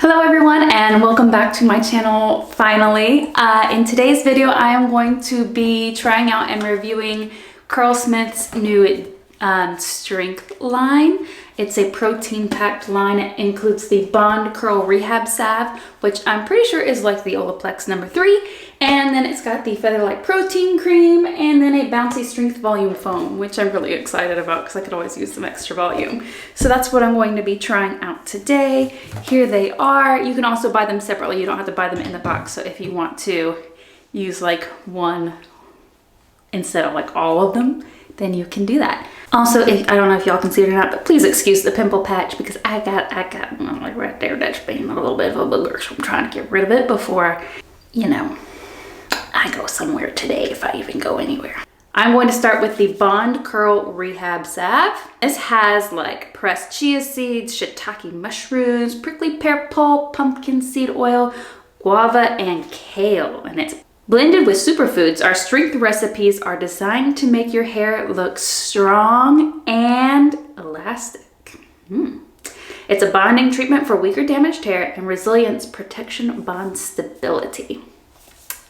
Hello everyone and welcome back to my channel finally. In today's video I am going to be trying out and reviewing Curlsmith's new strength line. It's a protein packed line. It includes the Bond Curl Rehab Salve, which I'm pretty sure is like the Olaplex number 3, and then it's got the Featherlight Protein Cream and then a Bouncy Strength Volume Foam, which I'm really excited about because I could always use some extra volume. So that's what I'm going to be trying out today. Here they are. You can also buy them separately. You don't have to buy them in the box. So if you want to use like one instead of like all of them, then you can do that. Also, I don't know if y'all can see it or not, but please excuse the pimple patch because I got like right there, that's being a little bit of a booger, so I'm trying to get rid of it before, you know, I go somewhere today, if I even go anywhere. I'm going to start with the Bond Curl Rehab Salve. This has like pressed chia seeds, shiitake mushrooms, prickly pear pulp, pumpkin seed oil, guava, and kale, and it's blended with superfoods. Our strength recipes are designed to make your hair look strong and elastic. It's a bonding treatment for weaker damaged hair and resilience protection bond stability.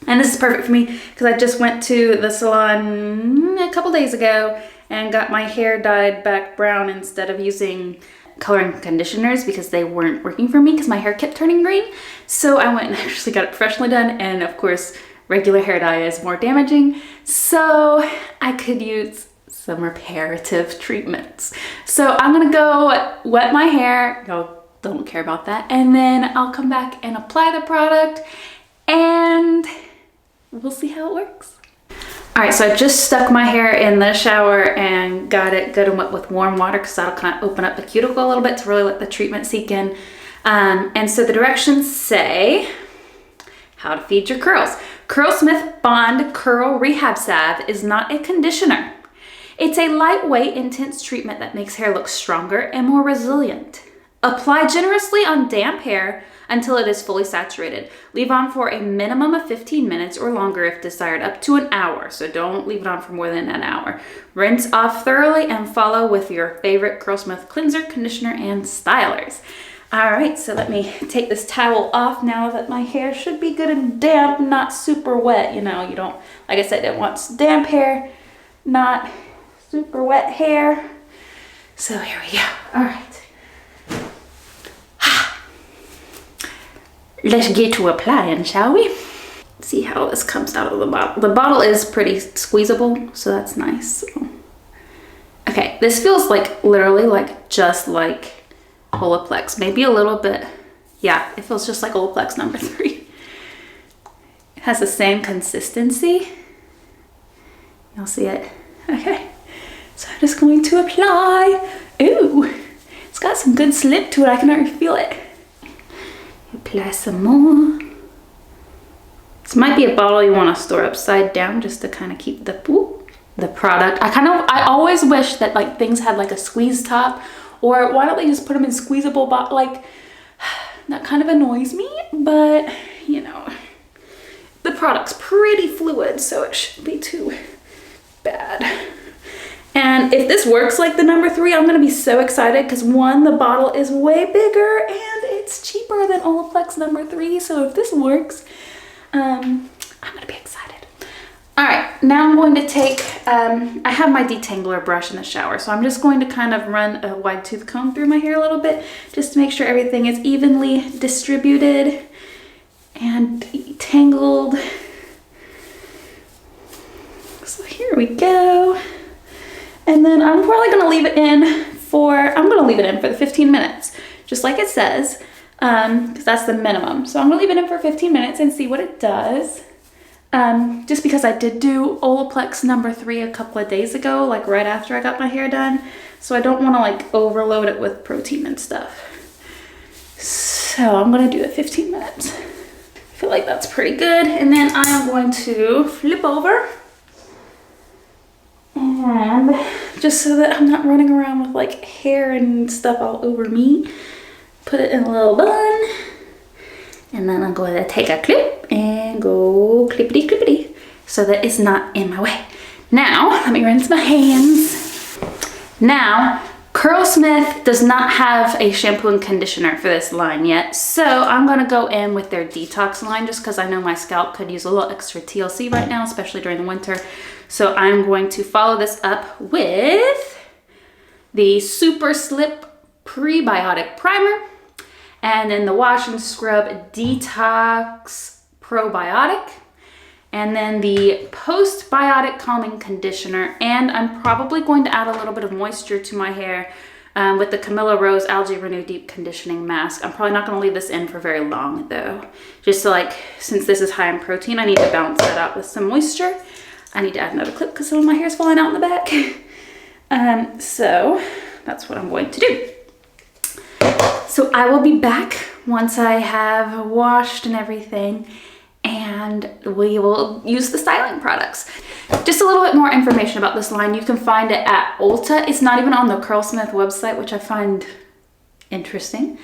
And this is perfect for me because I just went to the salon a couple days ago and got my hair dyed back brown instead of using coloring conditioners because they weren't working for me because my hair kept turning green. So I went and actually got it professionally done, and of course regular hair dye is more damaging, so I could use some reparative treatments. So I'm gonna go wet my hair, don't care about that, and then I'll come back and apply the product and we'll see how it works. All right, so I just stuck my hair in the shower and got it good and wet with warm water because that'll kind of open up the cuticle a little bit to really let the treatment sink in. And so the directions say how to feed your curls. Curlsmith Bond Curl Rehab Salve is not a conditioner. It's a lightweight, intense treatment that makes hair look stronger and more resilient. Apply generously on damp hair until it is fully saturated. Leave on for a minimum of 15 minutes or longer if desired, up to an hour. So don't leave it on for more than an hour. Rinse off thoroughly and follow with your favorite Curlsmith cleanser, conditioner, and stylers. All right, so let me take this towel off now that my hair should be good and damp, not super wet. You know, you don't, like I said, it wants damp hair, not super wet hair. So here we go. All right. Let's get to applying, shall we? See how this comes out of the bottle. The bottle is pretty squeezable, so that's nice. Okay, this feels like literally like just like Olaplex, maybe a little bit. Yeah, it feels just like Olaplex number 3. It has the same consistency. You'll see it. Okay, so I'm just going to apply. Ooh, it's got some good slip to it. I can already feel it. Apply some more. This might be a bottle you want to store upside down just to kind of keep the product. I always wish that like things had like a squeeze top. Or why don't they just put them in squeezable bottles? Like, that kind of annoys me, but you know, the product's pretty fluid, so it shouldn't be too bad. And if this works like the number 3, I'm gonna be so excited because 1, the bottle is way bigger and it's cheaper than Olaplex number 3. So if this works, I'm gonna be excited. All right, now I'm going to take, I have my detangler brush in the shower, so I'm just going to kind of run a wide tooth comb through my hair a little bit just to make sure everything is evenly distributed and detangled. So here we go. And then I'm probably gonna leave it in for, the 15 minutes, just like it says, because that's the minimum. So I'm gonna leave it in for 15 minutes and see what it does. Just because I did do Olaplex number 3 a couple of days ago, like right after I got my hair done. So I don't want to like overload it with protein and stuff. So I'm going to do it 15 minutes. I feel like that's pretty good. And then I am going to flip over. And just so that I'm not running around with like hair and stuff all over me, put it in a little bun. And then I'm going to take a clip and go clippity clippity so that it's not in my way. Now, let me rinse my hands. Now, Curlsmith does not have a shampoo and conditioner for this line yet, so I'm gonna go in with their detox line just because I know my scalp could use a little extra TLC right now, especially during the winter. So I'm going to follow this up with the Super Slip Prebiotic Primer, and then the Wash and Scrub Detox Probiotic, and then the Postbiotic Calming Conditioner. And I'm probably going to add a little bit of moisture to my hair with the Camilla Rose Algae Renew Deep Conditioning Mask. I'm probably not going to leave this in for very long though. Just so, like, since this is high in protein, I need to balance that out with some moisture. I need to add another clip because some of my hair is falling out in the back. So that's what I'm going to do. So I will be back once I have washed and everything, and we will use the styling products. Just a little bit more information about this line. You can find it at Ulta. It's not even on the Curlsmith website, which I find interesting,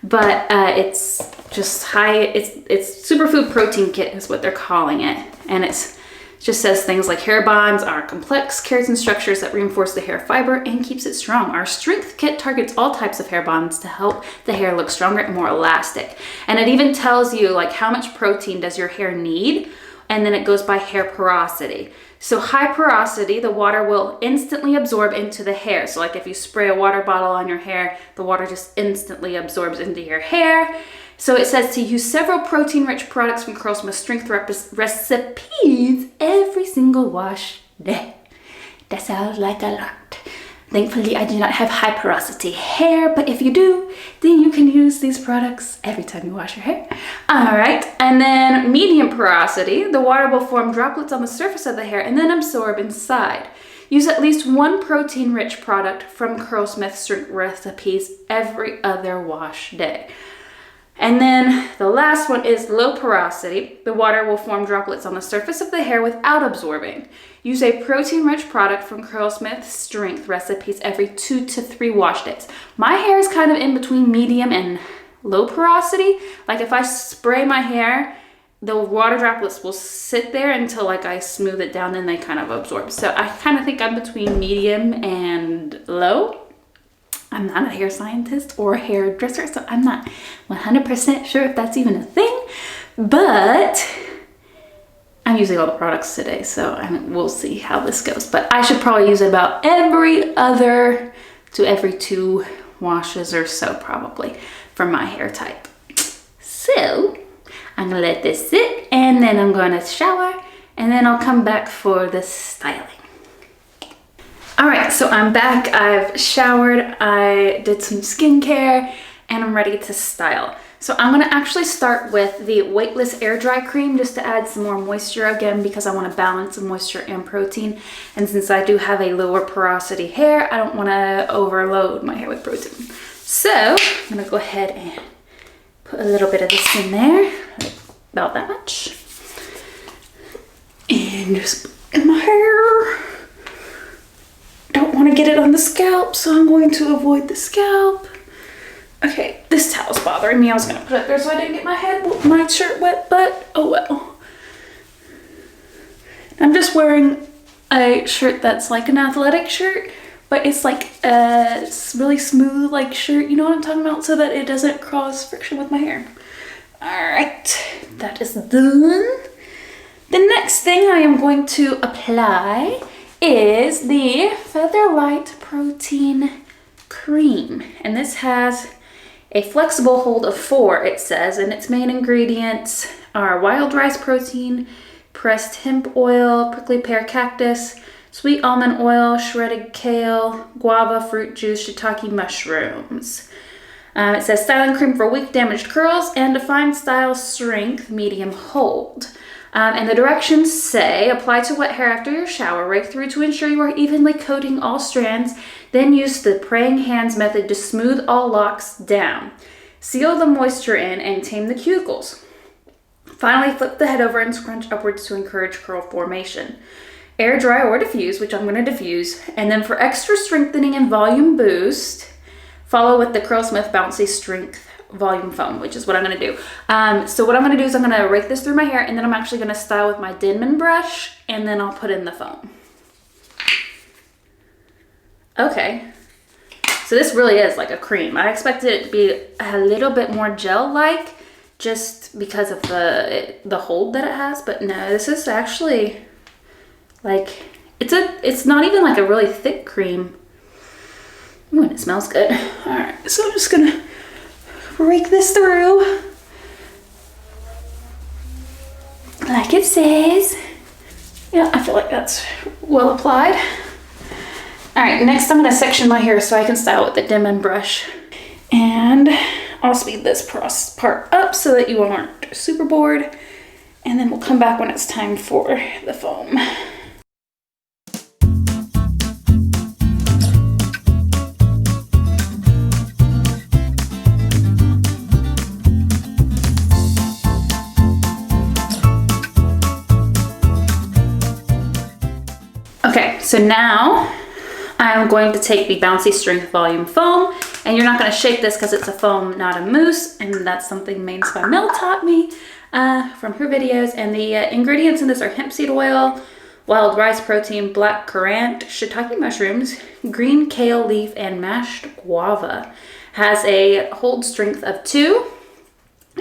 but it's just it's superfood protein kit is what they're calling it. And it just says things like hair bonds are complex keratin structures that reinforce the hair fiber and keeps it strong. Our strength kit targets all types of hair bonds to help the hair look stronger and more elastic. And it even tells you like how much protein does your hair need, and then it goes by hair porosity. So high porosity, the water will instantly absorb into the hair. So like if you spray a water bottle on your hair, the water just instantly absorbs into your hair. So it says to use several protein-rich products from Curlsmith Strength recipes every single wash day. That sounds like a lot. Thankfully, I do not have high porosity hair, but if you do, then you can use these products every time you wash your hair. All right, and then medium porosity, the water will form droplets on the surface of the hair and then absorb inside. Use at least one protein-rich product from Curlsmith Strength recipes every other wash day. And then the last one is low porosity. The water will form droplets on the surface of the hair without absorbing. Use a protein-rich product from Curlsmith Strength recipes every 2 to 3 wash days. My hair is kind of in between medium and low porosity. Like if I spray my hair, the water droplets will sit there until like I smooth it down and they kind of absorb. So I kind of think I'm between medium and low. I'm not a hair scientist or a hairdresser, so I'm not 100% sure if that's even a thing, but I'm using all the products today, so we'll see how this goes. But I should probably use it about every other to every 2 washes or so probably for my hair type. So I'm gonna let this sit, and then I'm gonna shower, and then I'll come back for the styling. All right, so I'm back. I've showered, I did some skincare, and I'm ready to style. So I'm gonna actually start with the weightless air dry cream just to add some more moisture again, because I wanna balance the moisture and protein. And since I do have a lower porosity hair, I don't wanna overload my hair with protein. So I'm gonna go ahead and put a little bit of this in there, about that much. And just put in my hair. Don't want to get it on the scalp, so I'm going to avoid the scalp. Okay, this towel's bothering me. I was going to put it there so I didn't get my shirt wet, but oh well. I'm just wearing a shirt that's like an athletic shirt, but it's like a really smooth like shirt, you know what I'm talking about, so that it doesn't cause friction with my hair. All right, that is done. The next thing I am going to apply is the Feather Light Protein Cream. And this has a flexible hold of 4, it says, and its main ingredients are wild rice protein, pressed hemp oil, prickly pear cactus, sweet almond oil, shredded kale, guava fruit juice, shiitake mushrooms. It says styling cream for weak damaged curls and defined style strength medium hold. And the directions say, apply to wet hair after your shower, rake through to ensure you are evenly coating all strands, then use the praying hands method to smooth all locks down. Seal the moisture in and tame the cuticles. Finally, flip the head over and scrunch upwards to encourage curl formation. Air dry or diffuse, which I'm going to diffuse, and then for extra strengthening and volume boost, follow with the Curlsmith Bouncy Strength Volume Foam, which is what I'm going to do. So what I'm going to do is I'm going to rake this through my hair, and then I'm actually going to style with my Denman brush, and then I'll put in the foam. Okay, so So this really is like a cream. I expected it to be a little bit more gel-like just because of the hold that it has, but no, this is actually like, it's not even like a really thick cream. Ooh, and it smells good. All right, so I'm just gonna rake this through like it says. Yeah, I feel like that's well applied. All right, next I'm gonna section my hair so I can style with the dim brush. And I'll speed this part up so that you aren't super bored. And then we'll come back when it's time for the foam. Okay, so now I'm going to take the Bouncy Strength Volume Foam, and you're not going to shake this because it's a foam, not a mousse, and that's something Mains by Mel taught me from her videos. And the ingredients in this are hemp seed oil, wild rice protein, black currant, shiitake mushrooms, green kale leaf, and mashed guava. Has a hold strength of 2,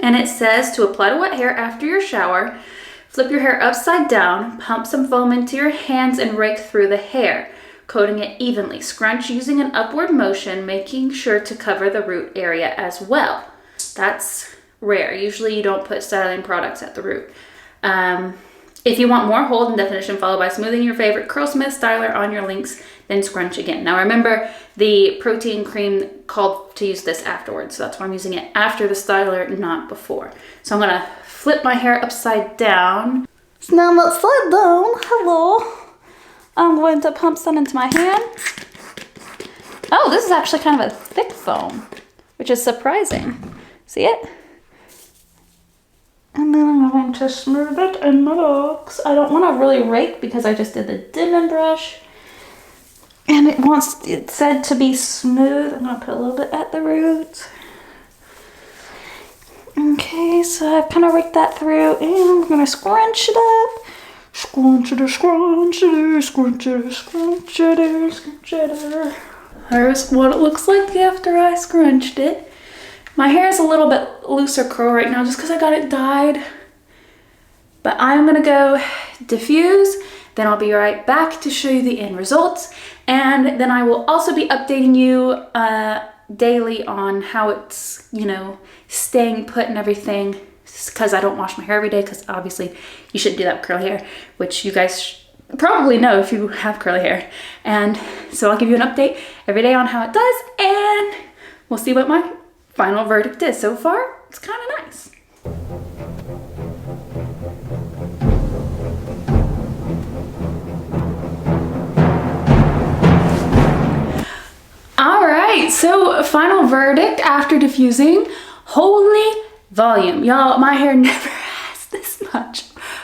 and it says to apply to wet hair after your shower. Flip your hair upside down, pump some foam into your hands, and rake through the hair, coating it evenly. Scrunch using an upward motion, making sure to cover the root area as well. That's rare. Usually you don't put styling products at the root. If you want more hold and definition followed by smoothing your favorite Curlsmith styler on your links, then scrunch again. Now remember, the protein cream called to use this afterwards, so that's why I'm using it after the styler, not before. So I'm gonna flip my hair upside down. So now I'm upside down. Hello. I'm going to pump some into my hand. Oh, this is actually kind of a thick foam, which is surprising. See it? And then I'm going to smooth it in my box. I don't want to really rake because I just did the dim brush. And it said to be smooth. I'm going to put a little bit at the roots. Okay, so I've kind of raked that through, and I'm going to scrunch it up. Scrunch it, scrunch it, scrunch it, scrunch it, scrunch it. There's what it looks like after I scrunched it. My hair is a little bit looser curl right now just because I got it dyed. But I'm going to go diffuse, then I'll be right back to show you the end results. And then I will also be updating you daily on how it's, you know, staying put and everything, because I don't wash my hair every day, because obviously you shouldn't do that with curly hair, which you guys probably know if you have curly hair. And so I'll give you an update every day on how it does, and we'll see what my final verdict is. So far, it's kind of nice. All right, so final verdict after diffusing. Holy volume. Y'all, my hair never has this much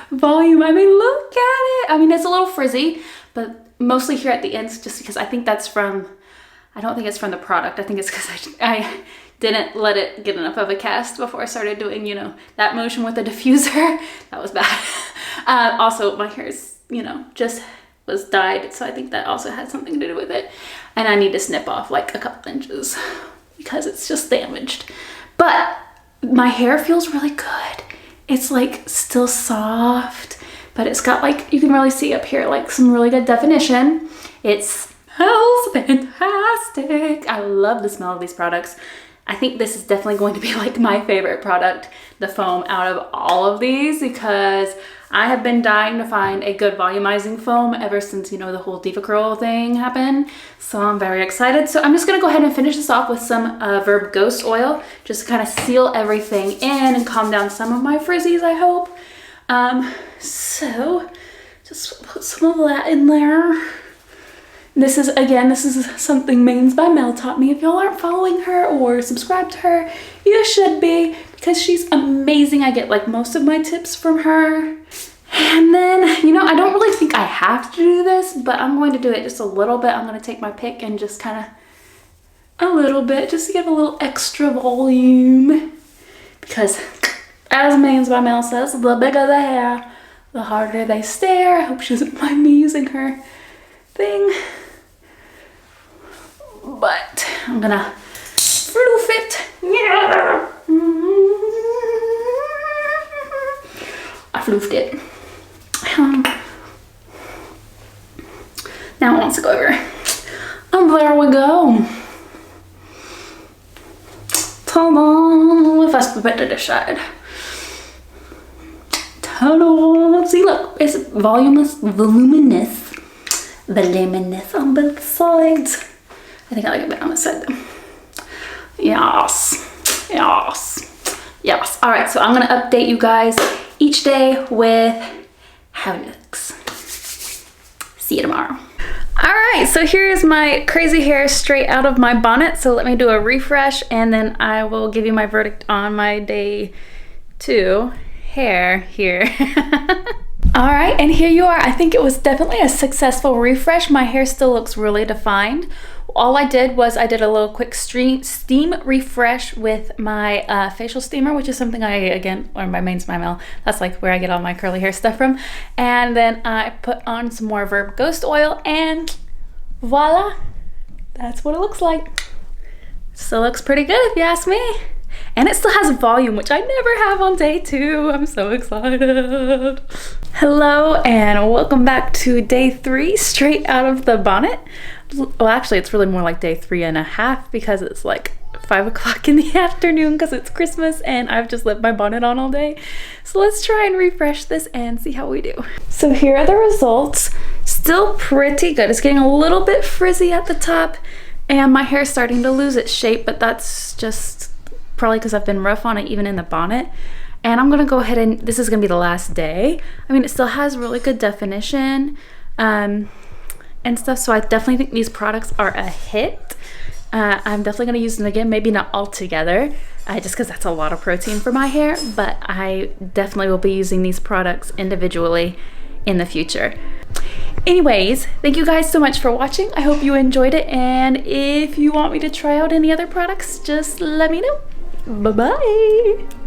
volume. I mean, look at it. I mean, it's a little frizzy, but mostly here at the ends, just because I think that's from, I don't think it's from the product. I think it's because I didn't let it get enough of a cast before I started doing, you know, that motion with the diffuser. That was bad. Also, my hair is, you know, just was dyed, so I think that also had something to do with it. And I need to snip off like a couple inches because it's just damaged. But my hair feels really good. It's like still soft, but it's got like, you can really see up here like some really good definition. It smells fantastic. I love the smell of these products. I think this is definitely going to be like my favorite product, the foam, out of all of these, because I have been dying to find a good volumizing foam ever since, you know, the whole Diva Curl thing happened. So I'm very excited. So I'm just gonna go ahead and finish this off with some Verb Ghost oil, just to kind of seal everything in and calm down some of my frizzies, I hope. So just put some of that in there. This is something Mains by Mel taught me. If y'all aren't following her or subscribed to her, you should be, because she's amazing. I get like most of my tips from her. And then, you know, I don't really think I have to do this, but I'm going to do it just a little bit. I'm going to take my pick and just kind of a little bit, just to give a little extra volume. Because as Mains by Mel says, the bigger the hair, the harder they stare. I hope she doesn't mind me using her thing. But I'm gonna floof it. I floofed it. Now it wants to go over. And there we go. Ta-da! If I split it to the side. Ta-da! See, look, it's voluminous on both sides. I think I like it a bit on this side though. Yes, yes, yes. All right, so I'm gonna update you guys each day with how it looks. See you tomorrow. All right, so here's my crazy hair straight out of my bonnet. So let me do a refresh and then I will give you my verdict on my day 2 hair here. All right, and here you are. I think it was definitely a successful refresh. My hair still looks really defined. All I did was I did a little quick steam refresh with my facial steamer, which is something or my main smile. That's like where I get all my curly hair stuff from. And then I put on some more Verb Ghost oil and voila, that's what it looks like. Still looks pretty good if you ask me. And it still has volume, which I never have on day 2. I'm so excited. Hello and welcome back to day 3 straight out of the bonnet. Well, actually it's really more like day 3.5 because it's like 5 o'clock in the afternoon because it's Christmas and I've just left my bonnet on all day. So let's try and refresh this and see how we do. So here are the results. Still pretty good. It's getting a little bit frizzy at the top and my hair is starting to lose its shape, but that's just probably because I've been rough on it even in the bonnet. And I'm gonna go ahead and this is gonna be the last day. I mean, it still has really good definition and stuff, so I definitely think these products are a hit. I'm definitely gonna use them again, maybe not all together, just because that's a lot of protein for my hair, but I definitely will be using these products individually in the future. Anyways, thank you guys so much for watching. I hope you enjoyed it, and if you want me to try out any other products, just let me know. Bye-bye.